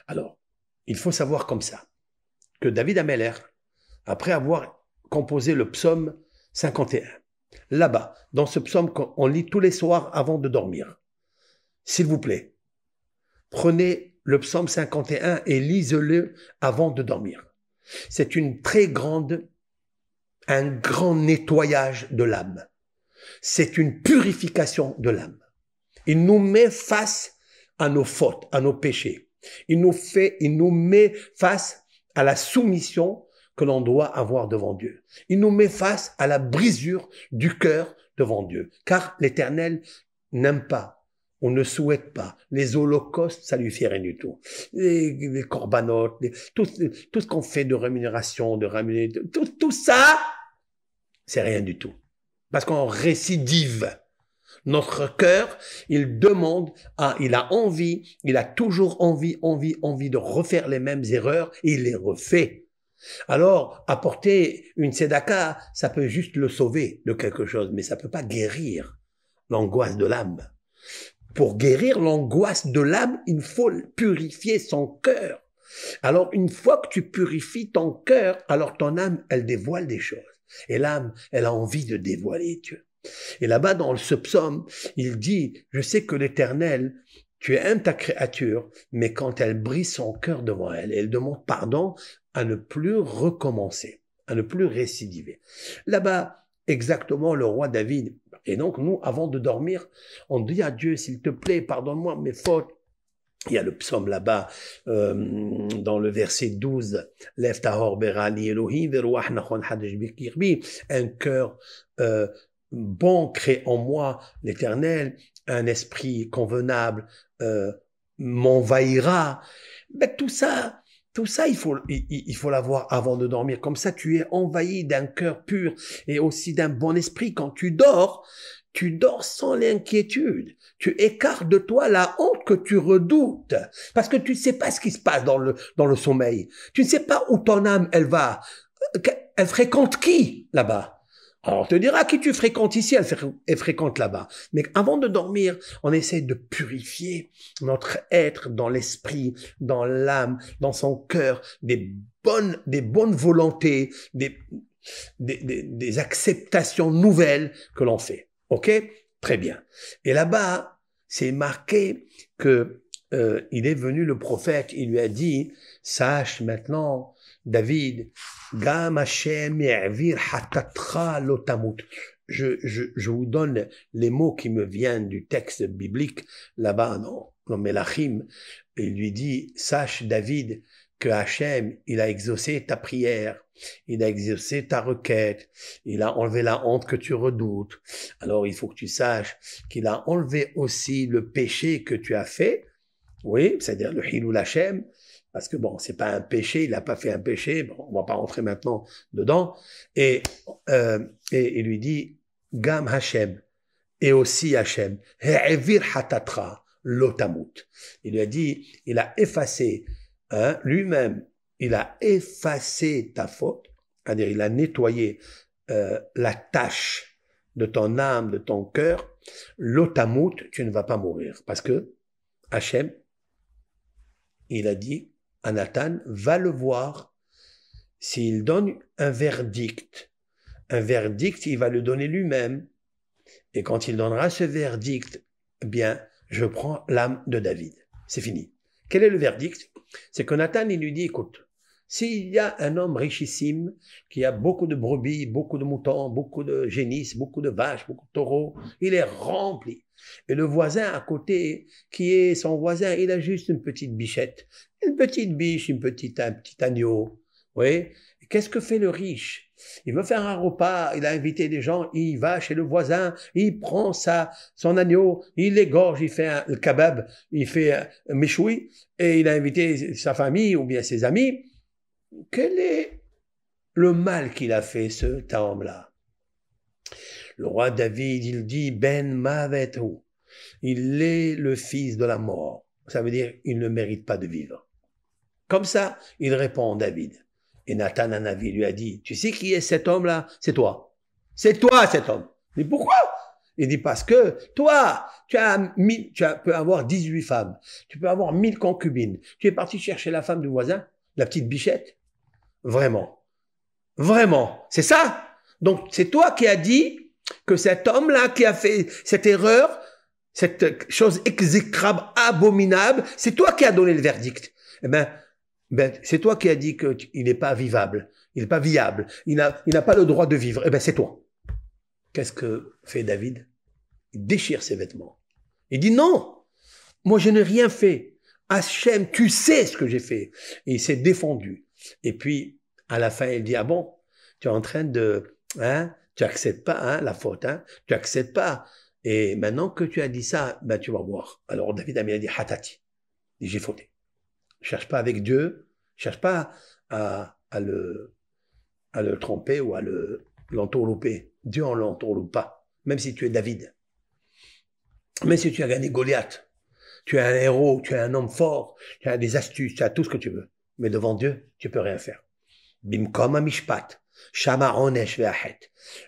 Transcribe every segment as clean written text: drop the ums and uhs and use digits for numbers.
Alors, il faut savoir comme ça, que David Ameller, après avoir composé le psaume 51, là-bas, dans ce psaume qu'on lit tous les soirs avant de dormir, s'il vous plaît, prenez le psaume 51 et lisez-le avant de dormir. C'est un grand nettoyage de l'âme. C'est une purification de l'âme. Il nous met face à nos fautes, à nos péchés. Il nous met face à la soumission que l'on doit avoir devant Dieu. Il nous met face à la brisure du cœur devant Dieu. Car l'Éternel n'aime pas, on ne souhaite pas. Les holocaustes, ça lui fait rien du tout. Les corbanotes, tout ce qu'on fait de rémunération, tout ça, c'est rien du tout. Parce qu'on récidive. Notre cœur, il demande, il a envie, il a toujours envie de refaire les mêmes erreurs et il les refait. Alors, apporter une tzedaka, ça peut juste le sauver de quelque chose, mais ça peut pas guérir l'angoisse de l'âme. Pour guérir l'angoisse de l'âme, il faut purifier son cœur. Alors, une fois que tu purifies ton cœur, alors ton âme, elle dévoile des choses. Et l'âme, elle a envie de dévoiler Dieu. Et là-bas, dans ce psaume, il dit, je sais que l'Éternel, tu aimes ta créature, mais quand elle brise son cœur devant elle, elle demande pardon à ne plus recommencer, à ne plus récidiver. Là-bas, exactement, le roi David. Et donc, nous, avant de dormir, on dit à Dieu, s'il te plaît, pardonne-moi mes fautes. Il y a le psaume là-bas, dans le verset 12, « Lève ta hor berali Elohim, veruach nachon hadesh bikirbi » un cœur bon crée en moi l'Éternel, un esprit convenable m'envahira. Mais tout ça, il faut l'avoir avant de dormir. Comme ça, tu es envahi d'un cœur pur et aussi d'un bon esprit. Quand tu dors sans l'inquiétude. Tu écartes de toi la honte que tu redoutes. Parce que tu ne sais pas ce qui se passe dans le sommeil. Tu ne sais pas où ton âme, elle va. Elle fréquente qui, là-bas? Alors, on te dira qui tu fréquentes ici, elle fréquente là-bas. Mais avant de dormir, on essaie de purifier notre être dans l'esprit, dans l'âme, dans son cœur, des bonnes volontés, des acceptations nouvelles que l'on fait. Ok? Très bien. Et là-bas, c'est marqué que il est venu le prophète, il lui a dit, sache maintenant, David, Gam Hashem ya'vir hatatra lotamut. Je vous donne les mots qui me viennent du texte biblique là-bas dans Melachim. Il lui dit, sache David que Hachem, il a exaucé ta prière, il a exaucé ta requête, il a enlevé la honte que tu redoutes. Alors il faut que tu saches qu'il a enlevé aussi le péché que tu as fait, oui, c'est-à-dire le Hilul Hachem, parce que bon, c'est pas un péché, il n'a pas fait un péché, bon, on va pas rentrer maintenant dedans, et il lui dit, Gam Hachem, et aussi Hachem, He'evir hatatra lotamut. Il lui a dit, il a effacé, lui-même, il a effacé ta faute, c'est-à-dire il a nettoyé la tâche de ton âme, de ton cœur, lotamut, tu ne vas pas mourir, parce que Hachem, il a dit à Nathan, va le voir, s'il donne un verdict, il va le donner lui-même, et quand il donnera ce verdict, eh bien, je prends l'âme de David. C'est fini. Quel est le verdict? C'est que Nathan, il lui dit, écoute, s'il y a un homme richissime, qui a beaucoup de brebis, beaucoup de moutons, beaucoup de génisses, beaucoup de vaches, beaucoup de taureaux, il est rempli. Et le voisin à côté, qui est son voisin, il a juste une petite bichette, une petite biche, un petit agneau. Oui. Qu'est-ce que fait le riche? Il veut faire un repas, il a invité des gens, il va chez le voisin, il prend son agneau, il l'égorge, il fait un kebab, il fait un méchoui, et il a invité sa famille ou bien ses amis. Quel est le mal qu'il a fait, cet homme-là? Le roi David, il dit, Ben Mavetou, il est le fils de la mort. Ça veut dire, il ne mérite pas de vivre. Comme ça, il répond David. Et Nathan Hanavi lui a dit, tu sais qui est cet homme-là? C'est toi. C'est toi cet homme. Mais pourquoi? Il dit parce que toi, peux avoir 18 femmes, tu peux avoir 1000 concubines. Tu es parti chercher la femme du voisin, la petite bichette. Vraiment. Vraiment. C'est ça. Donc, c'est toi qui as dit que cet homme-là qui a fait cette erreur, cette chose exécrable, abominable, c'est toi qui as donné le verdict. Eh c'est toi qui as dit qu'il n'est pas vivable, il n'est pas viable, il n'a pas le droit de vivre. Eh ben, c'est toi. Qu'est-ce que fait David? Il déchire ses vêtements. Il dit non, moi je n'ai rien fait. Hachem, tu sais ce que j'ai fait. Et il s'est défendu. Et puis, à la fin, il dit, ah bon, tu es en train de, tu acceptes pas, la faute, tu acceptes pas. Et maintenant que tu as dit ça, ben tu vas voir. Alors David a dit, hatati. Il dit, j'ai fauté. Cherche pas avec Dieu, cherche pas à le tromper ou à l'entourlouper. Dieu en l'entourloupe pas, même si tu es David. Même si tu as gagné Goliath, tu es un héros, tu es un homme fort, tu as des astuces, tu as tout ce que tu veux. Mais devant Dieu, tu peux rien faire. Bimkom amishpat, shama onesh ve'achet.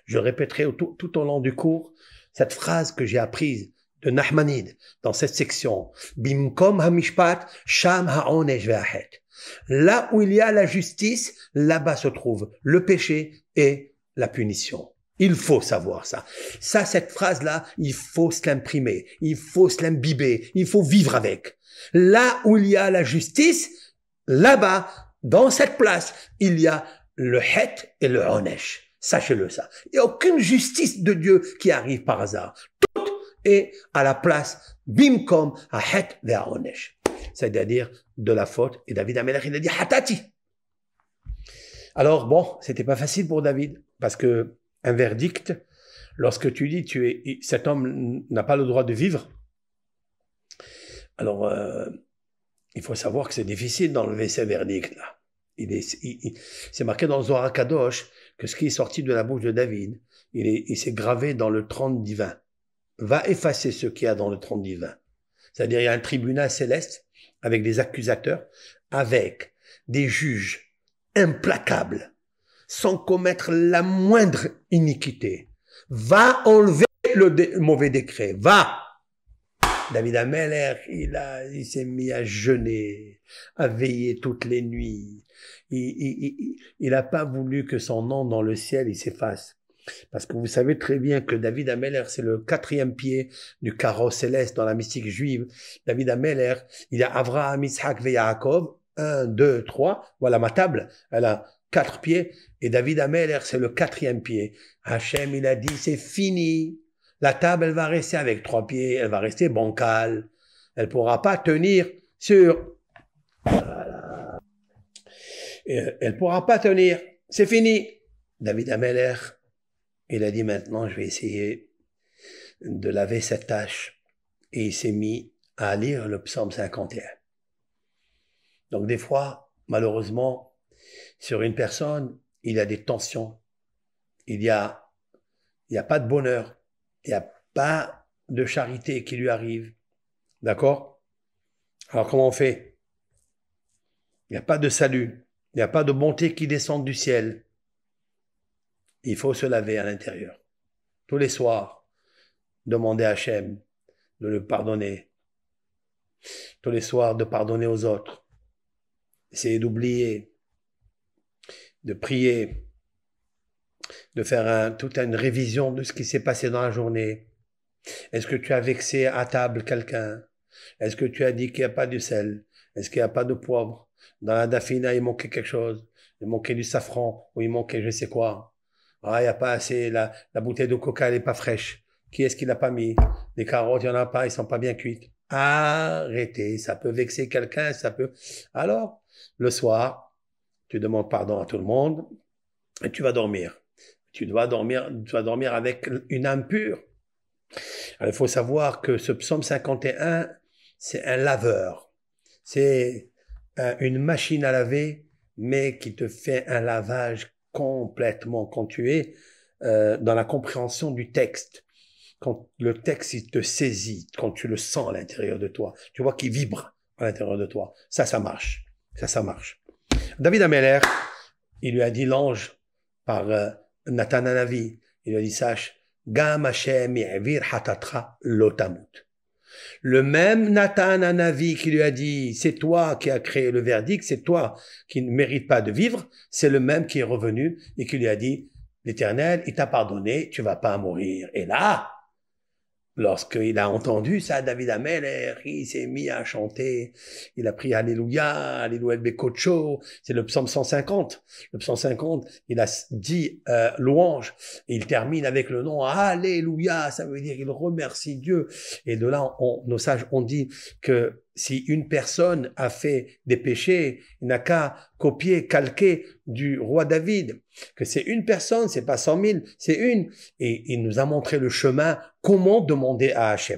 Je répéterai tout au long du cours cette phrase que j'ai apprise de Nachmanide dans cette section. Bimkom hamishpat, sham ha'onesh ve'achet. Là où il y a la justice, là-bas se trouve le péché et la punition. Il faut savoir ça. Ça, cette phrase-là, il faut se l'imprimer, il faut se l'imbiber, il faut vivre avec. Là où il y a la justice, là-bas, dans cette place, il y a le het et le onesh. Sachez-le ça. Il n'y a aucune justice de Dieu qui arrive par hasard. Tout est à la place bimkom à het et à onesh. C'est-à-dire de la faute. Et David Amelech, il a dit hatati. Alors bon, c'était pas facile pour David parce que un verdict, lorsque tu dis cet homme n'a pas le droit de vivre, alors il faut savoir que c'est difficile d'enlever ces verdicts-là. C'est marqué dans le Zohar Kadosh que ce qui est sorti de la bouche de David, il s'est gravé dans le trône divin. Va effacer ce qu'il y a dans le trône divin. C'est-à-dire il y a un tribunal céleste avec des accusateurs, avec des juges implacables, sans commettre la moindre iniquité. Va enlever le mauvais décret. Va. David Amelech, il s'est mis à jeûner, à veiller toutes les nuits. Il n'a pas voulu que son nom dans le ciel, il s'efface. Parce que vous savez très bien que David Amelech, c'est le 4e pied du carreau céleste dans la mystique juive. David Amelech, il y a Avraham, Yitzhak et Yaakov. 1, 2, 3. Voilà ma table. Elle a 4 pieds. Et David Amelech, c'est le 4e pied. Hachem, il a dit, c'est fini. La table, elle va rester avec 3 pieds. Elle va rester bancale. Elle pourra pas tenir sur... Voilà. Elle pourra pas tenir. C'est fini. David Amelech, il a dit maintenant, je vais essayer de laver cette tâche. Et il s'est mis à lire le psaume 51. Donc des fois, malheureusement, sur une personne, il y a des tensions. Il y a pas de bonheur. Il n'y a pas de charité qui lui arrive. D'accord? Alors comment on fait? Il n'y a pas de salut. Il n'y a pas de bonté qui descend du ciel. Il faut se laver à l'intérieur. Tous les soirs, demander à Hachem de le pardonner. Tous les soirs, de pardonner aux autres. Essayer d'oublier, de prier, de faire toute une révision de ce qui s'est passé dans la journée. Est-ce que tu as vexé à table quelqu'un? Est-ce que tu as dit qu'il n'y a pas de sel? Est-ce qu'il n'y a pas de poivre? Dans la dafina, il manquait quelque chose. Il manquait du safran, ou il manquait je sais quoi. Ah, il n'y a pas assez, la bouteille de coca, elle n'est pas fraîche. Qui est-ce qui l'a pas mis? Les carottes, il n'y en a pas, ils sont pas bien cuites. Arrêtez, ça peut vexer quelqu'un, ça peut... Alors, le soir, tu demandes pardon à tout le monde, et tu vas dormir. Tu dois dormir avec une âme pure. Alors, il faut savoir que ce psaume 51, c'est un laveur. C'est une machine à laver, mais qui te fait un lavage complètement quand tu es dans la compréhension du texte. Quand le texte, il te saisit, quand tu le sens à l'intérieur de toi. Tu vois qu'il vibre à l'intérieur de toi. Ça marche. Ça marche. David Amelech, il lui a dit l'ange par Nathan Hanavi, il lui a dit, sache, Gam Hashem ya'vir hatatra lo tamut. Le même Nathan Hanavi qui lui a dit, c'est toi qui as créé le verdict, c'est toi qui ne mérites pas de vivre, c'est le même qui est revenu et qui lui a dit, l'Éternel, il t'a pardonné, tu vas pas mourir. Et là, lorsqu'il a entendu ça, David Ameler, il s'est mis à chanter, il a pris Alléluia, Alléluia Bekocho, c'est le psaume 150. Le psaume 150, il a dit louange, et il termine avec le nom Alléluia, ça veut dire il remercie Dieu. Et de là, nos sages ont dit que si une personne a fait des péchés, il n'a qu'à copier, calquer du roi David, que c'est une personne, c'est pas 100 000, c'est une. Et il nous a montré le chemin, comment demander à Hachem.